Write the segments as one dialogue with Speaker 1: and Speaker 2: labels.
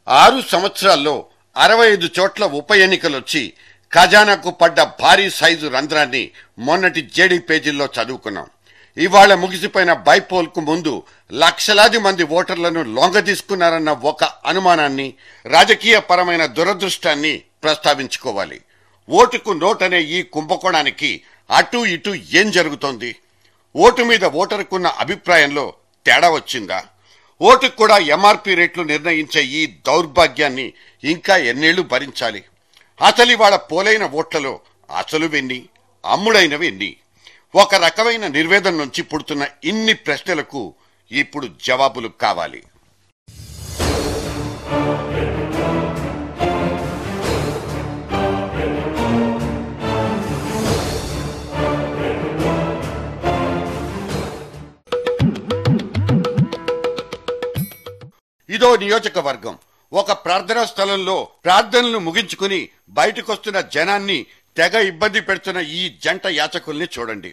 Speaker 1: 6 సంవత్సరాల్లో 65 చోట్ల ఉప ఎన్నికలొచ్చి ఖజానాకు పడ్డ భారీ సైజు రంధ్రాన్ని మొన్నటి జేడీ పేజీల్లో చదువుకున్నాం. ఇవాళ ముగిసిపోయిన బైపోల్ కు ముందు లక్షలాది మంది ఓటర్లను లొంగదీసుకున్నారన్న ఒక అనుమానాన్ని, రాజకీయ పరమైన దురదృష్టాన్ని ప్రస్తావించుకోవాలి. ఓటుకు నోటనే ఈ కుంభకోణానికి అటు ఇటు ఏం జరుగుతోంది? ఓటు మీద ఓటరుకున్న అభిప్రాయంలో తేడా వచ్చిందా? ఓటుకు కూడా ఎంఆర్పీ రేట్లు నిర్ణయించే ఈ దౌర్భాగ్యాన్ని ఇంకా ఎన్నేళ్లు భరించాలి? అసలు ఇవాళ పోలైన ఓట్లలో అసలు వెన్ని, అమ్ముడైనవి ఎన్ని? ఒక రకమైన నిర్వేదన నుంచి పుడుతున్న ఇన్ని ప్రశ్నలకు ఇప్పుడు జవాబులు కావాలి. ఇదో నియోజకవర్గం. ఒక ప్రార్థనా స్థలంలో ప్రార్థనలు ముగించుకుని బయటకొస్తున్న జనాన్ని తెగ ఇబ్బంది పెడుతున్న ఈ జంట యాచకుల్ని చూడండి.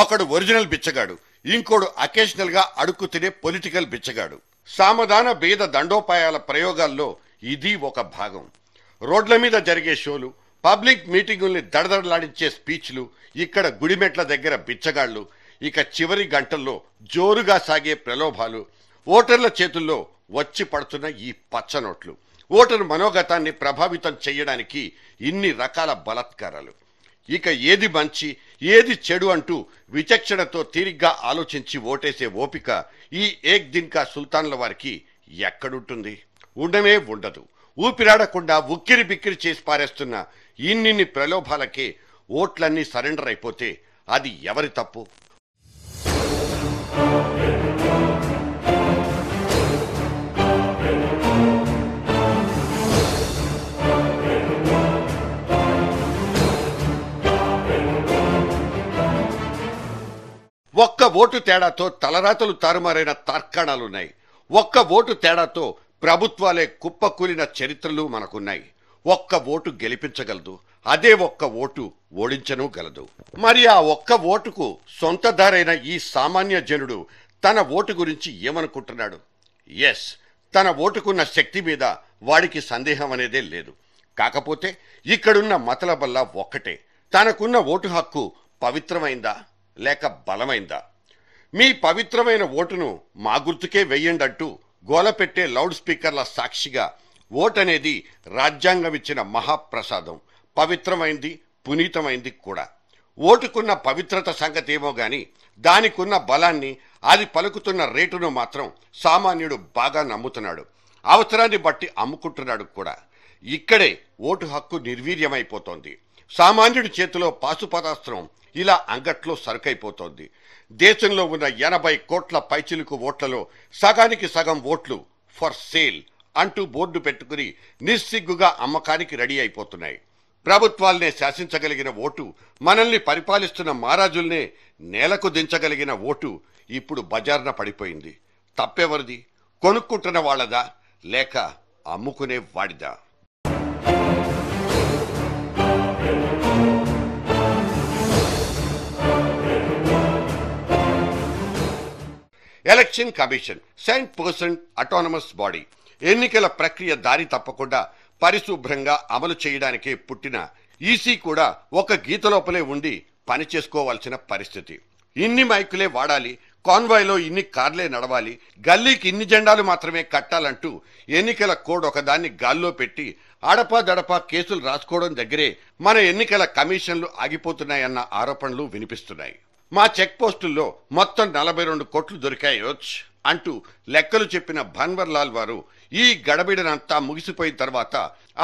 Speaker 1: ఒకడు ఒరిజినల్ బిచ్చగాడు, ఇంకోడు అకేషనల్ గా అడుక్కు తినే పొలిటికల్ బిచ్చగాడు. సామధాన భేద దండోపాయాల ప్రయోగాల్లో ఇది ఒక భాగం. రోడ్ల మీద జరిగే షోలు, పబ్లిక్ మీటింగుల్ని దడదడలాడించే స్పీచ్లు, ఇక్కడ గుడిమెట్ల దగ్గర బిచ్చగాళ్లు, ఇక చివరి గంటల్లో జోరుగా సాగే ప్రలోభాలు, ఓటర్ల చేతుల్లో వచ్చి పడుతున్న ఈ పచ్చనోట్లు, ఓటరు మనోగతాన్ని ప్రభావితం చేయడానికి ఇన్ని రకాల బలాత్కారాలు. ఇక ఏది మంచి ఏది చెడు అంటూ విచక్షణతో తీరిగ్గా ఆలోచించి ఓటేసే ఓపిక ఈ ఏక్ దిన్ కా సుల్తాన్ల వారికి ఎక్కడుంటుంది? ఉండనే ఉండదు. ఊపిరాడకుండా ఉక్కిరి బిక్కిరి చేసి పారేస్తున్న ఇన్నిన్ని ప్రలోభాలకే ఓట్లన్నీ సరెండర్ అయిపోతే అది ఎవరి తప్పు? ఒక్క ఓటు తేడాతో తలరాతలు తారుమారైన తార్కాణాలున్నాయి. ఒక్క ఓటు తేడాతో ప్రభుత్వాలే కుప్పకూలిన చరిత్రలు మనకున్నాయి. ఒక్క ఓటు గెలిపించగలదు, అదే ఒక్క ఓటు ఓడించను గలదు. మరి ఆ ఒక్క ఓటుకు సొంతదారైన ఈ సామాన్య జనుడు తన ఓటు గురించి ఏమనుకుంటున్నాడు? ఎస్, తన ఓటుకున్న శక్తి మీద వాడికి సందేహం అనేదే లేదు. కాకపోతే ఇక్కడున్న మతలబల్లా ఒక్కటే, తనకున్న ఓటు హక్కు పవిత్రమైందా లేక బలమైందా? మీ పవిత్రమైన ఓటును మా గుర్తుకే వెయ్యండంటూ గోలపెట్టే లౌడ్ స్పీకర్ల సాక్షిగా ఓటనేది రాజ్యాంగం ఇచ్చిన మహాప్రసాదం. పవిత్రమైంది, పునీతమైంది కూడా. ఓటుకున్న పవిత్రత సంగతి ఏమో గాని దానికున్న బలాన్ని, అది పలుకుతున్న రేటును మాత్రం సామాన్యుడు బాగా నమ్ముతున్నాడు. అవసరాన్ని బట్టి అమ్ముకుంటున్నాడు కూడా. ఇక్కడే ఓటు హక్కు నిర్వీర్యమైపోతోంది. సామాన్యుడి చేతిలో పాశుపతాస్త్రం ఇలా అంగట్లో సరుకైపోతోంది. దేశంలో ఉన్న 80 కోట్ల పైచిలుకు ఓట్లలో సగానికి సగం ఓట్లు ఫర్ సేల్ అంటూ బోర్డు పెట్టుకుని నిస్సిగ్గుగా అమ్మకానికి రెడీ అయిపోతున్నాయి. ప్రభుత్వాల్నే శాసించగలిగిన ఓటు, మనల్ని పరిపాలిస్తున్న మహారాజుల్నే నేలకు దించగలిగిన ఓటు ఇప్పుడు బజార్న పడిపోయింది. తప్పెవరిది? కొనుక్కుంటున్న వాళ్ళదా లేక అమ్ముకునే వాడిదా? Election commission 100% autonomous body. ఎన్నికల ప్రక్రియ దారి తప్పకుండా పరిశుభ్రంగా అమలు చేయడానికే పుట్టిన ఈసీ కూడా ఒక గీత లోపలే ఉండి పని చేసుకోవాల్సిన పరిస్థితి. ఇన్ని మైకులే వాడాలి, కాన్వాయ్లో ఇన్ని కార్లే నడవాలి, గల్లీకి ఇన్ని జెండాలు మాత్రమే కట్టాలంటూ ఎన్నికల కోడ్ ఒకదాన్ని గాల్లో పెట్టి అడపాదడపా కేసులు రాసుకోవడం దగ్గరే మన ఎన్నికల కమిషన్లు ఆగిపోతున్నాయన్న ఆరోపణలు వినిపిస్తున్నాయి. మా చెక్ పోస్టుల్లో మొత్తం 42 కోట్లు దొరికాయోచ్ అంటూ లెక్కలు చెప్పిన భన్వర్ లాల్ వారు ఈ గడబిడనంతా ముగిసిపోయిన తర్వాత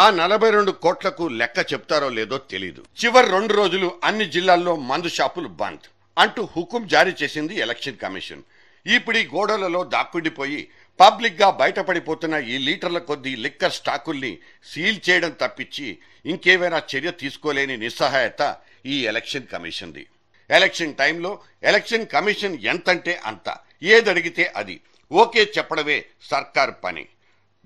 Speaker 1: ఆ 42 కోట్లకు లెక్క చెప్తారో లేదో తెలీదు. చివరి 2 రోజులు అన్ని జిల్లాల్లో మందు షాపులు బంద్ అంటూ హుకుం జారీ చేసింది ఎలక్షన్ కమిషన్. ఇప్పుడు ఈ గోడలలో దాక్కుండిపోయి పబ్లిక్ గా బయటపడిపోతున్న ఈ లీటర్ల కొద్దీ లిక్కర్ స్టాకుల్ని సీల్ చేయడం తప్పించి ఇంకేమైనా చర్య తీసుకోలేని నిస్సహాయత ఈ ఎలక్షన్ కమిషన్ది. ఎలక్షన్ టైంలో ఎలక్షన్ కమిషన్ ఎంతంటే అంత, ఏదడిగితే అది ఓకే చెప్పడమే సర్కార్ పని.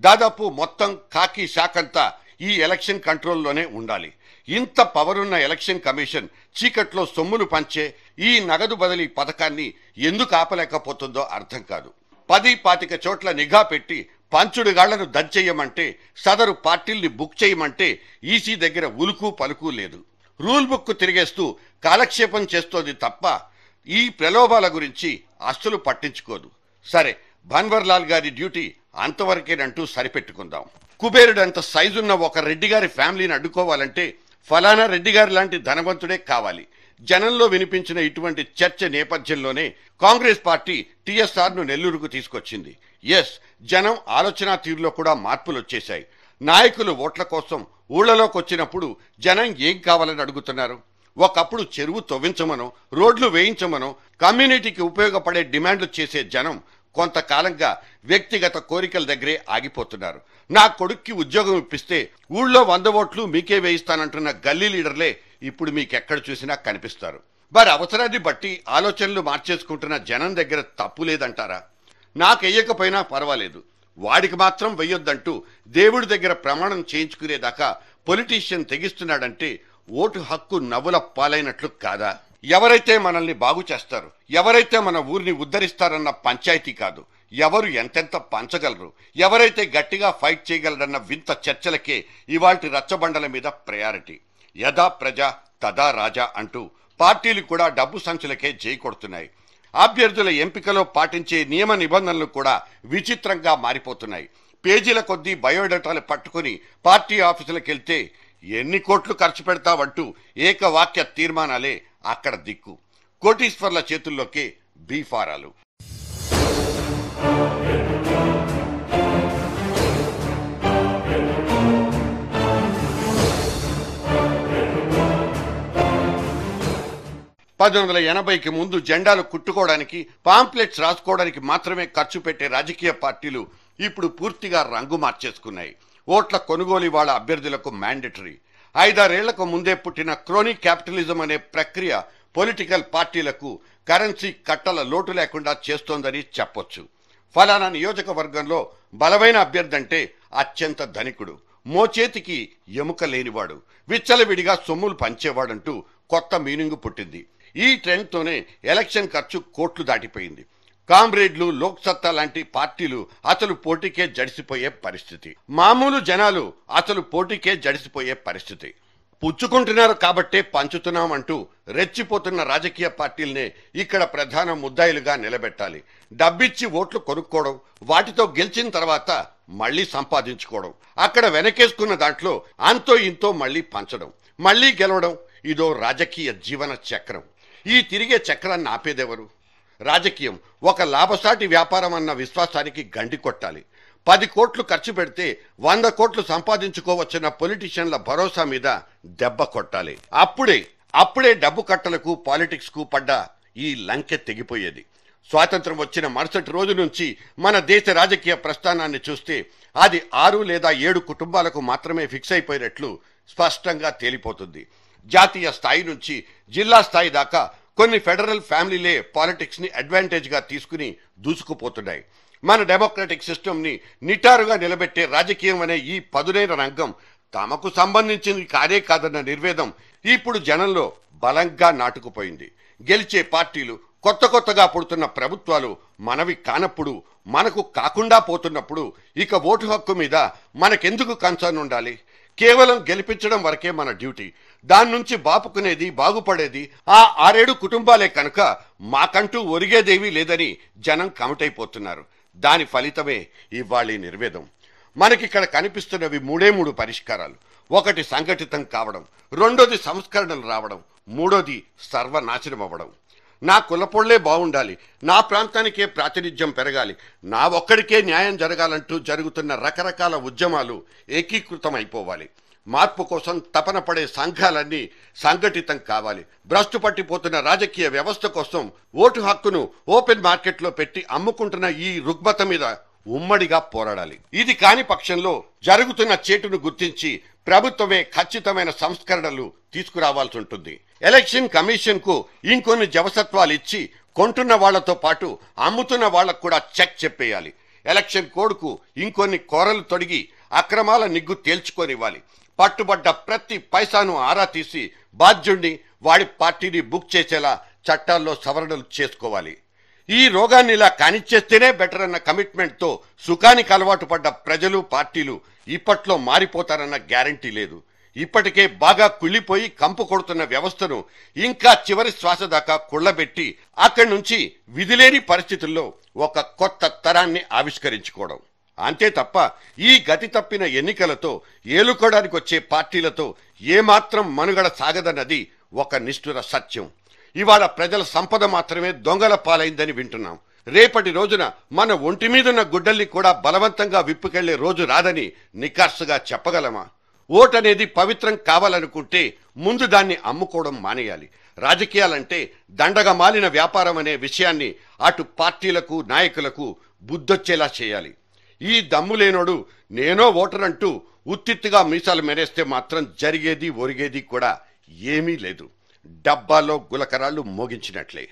Speaker 1: దాదాపు మొత్తం ఖాకీ శాఖంతా ఈ ఎలక్షన్ కంట్రోల్లోనే ఉండాలి. ఇంత పవరున్న ఎలక్షన్ కమిషన్ చీకట్లో సొమ్ములు పంచే ఈ నగదు బదిలీ పథకాన్ని ఎందుకు ఆపలేకపోతుందో అర్థం కాదు. 10-25 చోట్ల నిఘా పెట్టి పంచుడుగాళ్లను దంచెయ్యమంటే, సదరు పార్టీల్ని బుక్ చేయమంటే ఈసీ దగ్గర ఉలుకు పలుకు లేదు. రూల్ బుక్ తిరిగేస్తూ కాలక్షేపం చేస్తోంది తప్ప ఈ ప్రలోభాల గురించి అస్సలు పట్టించుకోదు. సరే, భన్వర్లాల్ గారి డ్యూటీ అంతవరకేనంటూ సరిపెట్టుకుందాం. కుబేరుడంత సైజున్న ఒక రెడ్డి గారి ఫ్యామిలీని అడ్డుకోవాలంటే ఫలానా రెడ్డి గారి లాంటి ధనవంతుడే కావాలి. జనంలో వినిపించిన ఇటువంటి చర్చ నేపథ్యంలోనే కాంగ్రెస్ పార్టీ టీఎస్ఆర్ను నెల్లూరుకు తీసుకొచ్చింది. ఎస్, జనం ఆలోచన తీరులో కూడా మార్పులు వచ్చేశాయి. నాయకులు ఓట్ల కోసం ఊళ్ళలోకి వచ్చినప్పుడు జనం ఏం కావాలని అడుగుతున్నారు? ఒకప్పుడు చెరువు తవ్వించమనో, రోడ్లు వేయించమనో, కమ్యూనిటీకి ఉపయోగపడే డిమాండ్లు చేసే జనం కొంతకాలంగా వ్యక్తిగత కోరికల దగ్గరే ఆగిపోతున్నారు. నా కొడుక్కి ఉద్యోగం ఇప్పిస్తే ఊళ్ళో 100 ఓట్లు మీకే వేయిస్తానంటున్న గల్లీ లీడర్లే ఇప్పుడు మీకెక్కడ చూసినా కనిపిస్తారు. వారి అవసరాన్ని బట్టి ఆలోచనలు మార్చేసుకుంటున్న జనం దగ్గర తప్పు లేదంటారా? నాకెయ్యకపోయినా పర్వాలేదు, వాడికి మాత్రం వెయ్యొద్దంటూ దేవుడి దగ్గర ప్రమాణం చేయించుకునేదాకా పొలిటీషియన్ తెగిస్తున్నాడంటే ఓటు హక్కు నవ్వుల పాలైనట్లు కాదా? ఎవరైతే మనల్ని బాగు చేస్తారు, ఎవరైతే మన ఊరిని ఉద్ధరిస్తారన్న పంచాయతీ కాదు, ఎవరు ఎంతెంత పంచగలరు, ఎవరైతే గట్టిగా ఫైట్ చేయగలరన్న వింత చర్చలకే ఇవాల్టి రచ్చబండల మీద ప్రయారిటీ. యథా ప్రజ తదా రాజా అంటూ పార్టీలు కూడా డబ్బు సంచులకే జై కొడుతున్నాయి. అభ్యర్థుల ఎంపికలో పాటించే నియమ నిబంధనలు కూడా విచిత్రంగా మారిపోతున్నాయి. పేజీల కొద్దీ బయోడేటాలు పట్టుకుని పార్టీ ఆఫీసులకు వెళ్తే ఎన్ని కోట్లు ఖర్చు పెడతావంటూ ఏకవాక్య తీర్మానాలే అక్కడ దిక్కు. కోటీశ్వర్ల చేతుల్లోకే బీఫారాలు. కి ముందు జెండాలు కుట్టుకోవడానికి, పాంప్లెట్స్ రాసుకోవడానికి మాత్రమే ఖర్చు పెట్టే రాజకీయ పార్టీలు ఇప్పుడు పూర్తిగా రంగు మార్చేసుకున్నాయి. ఓట్ల కొనుగోలు వాళ్ళ అభ్యర్థులకు మ్యాండేటరీ. 5-6 ఏళ్లకు ముందే పుట్టిన క్రోనీ క్యాపిటలిజం అనే ప్రక్రియ పొలిటికల్ పార్టీలకు కరెన్సీ కట్టల లోటు లేకుండా చేస్తోందని చెప్పొచ్చు. ఫలానా నియోజకవర్గంలో బలమైన అభ్యర్థి అంటే అత్యంత ధనికుడు, మోచేతికి ఎముక లేనివాడు, విచ్చలవిడిగా సొమ్ములు పంచేవాడంటూ కొత్త మీనింగ్ పుట్టింది. ఈ ట్రెండ్తోనే ఎలక్షన్ ఖర్చు కోట్లు దాటిపోయింది. కామ్రేడ్లు, లోక్సత్తా లాంటి పార్టీలు అసలు పోటీకే జడిసిపోయే పరిస్థితి. మామూలు జనాలు అసలు పోటీకే జడిసిపోయే పరిస్థితి. పుచ్చుకుంటున్నారు కాబట్టే పంచుతున్నాం అంటూ రెచ్చిపోతున్న రాజకీయ పార్టీలనే ఇక్కడ ప్రధాన ముద్దాయిలుగా నిలబెట్టాలి. డబ్బిచ్చి ఓట్లు కొనుక్కోవడం, వాటితో గెలిచిన తర్వాత మళ్లీ సంపాదించుకోవడం, అక్కడ వెనకేసుకున్న దాంట్లో అంతో ఇంతో మళ్లీ పంచడం, మళ్లీ గెలవడం, ఇదో రాజకీయ జీవన చక్రం. ఈ తిరిగే చక్రాన్ని ఆపేదెవరు? రాజకీయం ఒక లాభసాటి వ్యాపారం అన్న విశ్వాసానికి గండి కొట్టాలి. 10 కోట్లు ఖర్చు పెడితే 100 కోట్లు సంపాదించుకోవచ్చున్న పొలిటీషియన్ల భరోసా మీద దెబ్బ కొట్టాలి. అప్పుడే డబ్బు కట్టలకు, పాలిటిక్స్ కు పడ్డ ఈ లంకె తెగిపోయేది. స్వాతంత్రం వచ్చిన మరుసటి రోజు నుంచి మన దేశ రాజకీయ ప్రస్థానాన్ని చూస్తే అది 6 లేదా 7 కుటుంబాలకు మాత్రమే ఫిక్స్ అయిపోయినట్లు స్పష్టంగా తేలిపోతుంది. జాతీయ స్థాయి నుంచి జిల్లా స్థాయి దాకా కొన్ని ఫెడరల్ ఫ్యామిలీలే పాలిటిక్స్ ని అడ్వాంటేజ్ గా తీసుకుని దూసుకుపోతున్నాయి. మన డెమోక్రటిక్ సిస్టమ్ ని నిటారుగా నిలబెట్టే రాజకీయం అనే ఈ పదునైన రంగం తమకు సంబంధించింది కాదే కాదన్న నిర్వేదం ఇప్పుడు జనంలో బలంగా నాటుకుపోయింది. గెలిచే పార్టీలు, కొత్తగా పుడుతున్న ప్రభుత్వాలు మనవి కానప్పుడు, మనకు కాకుండా పోతున్నప్పుడు ఇక ఓటు హక్కు మీద మనకెందుకు కన్సర్న్ ఉండాలి? కేవలం గెలిపించడం వరకే మన డ్యూటీ. దాని నుంచి బాపుకునేది, బాగుపడేది ఆ 6-7 కుటుంబాలే కనుక మాకంటూ ఒరిగేదేవీ లేదని జనం కమిటైపోతున్నారు. దాని ఫలితమే ఇవాళ నిర్వేదం. మనకిక్కడ కనిపిస్తున్నవి 3 పరిష్కారాలు. ఒకటి సంఘటితం కావడం, రెండోది సంస్కరణలు రావడం, మూడోది సర్వనాశనం అవ్వడం. నా కులపొళ్లే బాగుండాలి, నా ప్రాంతానికే ప్రాతినిధ్యం పెరగాలి, నా ఒక్కడికే న్యాయం జరగాలంటూ జరుగుతున్న రకరకాల ఉద్యమాలు ఏకీకృతం అయిపోవాలి. మార్పు కోసం తపన పడే సంఘాలన్నీ సంఘటితం కావాలి. భ్రష్టు పట్టిపోతున్న రాజకీయ వ్యవస్థ కోసం ఓటు హక్కును ఓపెన్ మార్కెట్లో పెట్టి అమ్ముకుంటున్న ఈ రుగ్మత మీద ఉమ్మడిగా పోరాడాలి. ఇది కాని పక్షంలో జరుగుతున్న చేటును గుర్తించి ప్రభుత్వమే ఖచ్చితమైన సంస్కరణలు తీసుకురావాల్సి ఉంటుంది. ఎలక్షన్ కమిషన్ కు ఇంకొన్ని జవసత్వాలు ఇచ్చి కొంటున్న వాళ్లతో పాటు అమ్ముతున్న వాళ్లకు కూడా చెక్ చెప్పేయాలి. ఎలక్షన్ కోడ్ కు ఇంకొన్ని కోరలు తొడిగి అక్రమాల నిగ్గు తేల్చుకొనివ్వాలి. పట్టుబడ్డ ప్రతి పైసాను ఆరా తీసి బాధ్యుణ్ణి వాడి పార్టీని బుక్ చేసేలా చట్టాల్లో సవరణలు చేసుకోవాలి. ఈ రోగాన్ని ఇలా కానిచ్చేస్తేనే బెటర్ అన్న కమిట్మెంట్తో సుఖానికి అలవాటు పడ్డ ప్రజలు పార్టీలు ఇప్పట్లో మారిపోతారన్న గ్యారంటీ లేదు. ఇప్పటికే బాగా కుళ్ళిపోయి కంపు కొడుతున్న వ్యవస్థను ఇంకా చివరి శ్వాస దాకా కుళ్ళబెట్టి అక్కడి నుంచి విధిలేని పరిస్థితుల్లో ఒక కొత్త తరాన్ని ఆవిష్కరించుకోవడం అంతే తప్ప ఈ గతి తప్పిన ఎన్నికలతో ఏలుకోవడానికి వచ్చే పార్టీలతో ఏమాత్రం మనుగడ సాగదన్నది ఒక నిష్ఠుర సత్యం. ఇవాళ ప్రజల సంపద మాత్రమే దొంగల పాలైందని వింటున్నాం. రేపటి రోజున మన ఒంటి మీదున్న గుడ్డల్ని కూడా బలవంతంగా విప్పుకెళ్లే రోజు రాదని నికార్సుగా చెప్పగలమా? ఓటనేది పవిత్రం కావాలనుకుంటే ముందు దాన్ని అమ్ముకోవడం మానేయాలి. రాజకీయాలంటే దండగ మాలిన వ్యాపారం అనే విషయాన్ని అటు పార్టీలకు నాయకులకు బుద్ధొచ్చేలా చేయాలి. ఈ దమ్ములేనోడు నేనో ఓటరంటూ ఉత్తిత్తుగా మీసాలు మెరేస్తే మాత్రం జరిగేది ఒరిగేది కూడా ఏమీ లేదు. డబ్బాలో గులకరాళ్ళు మోగించినట్లే.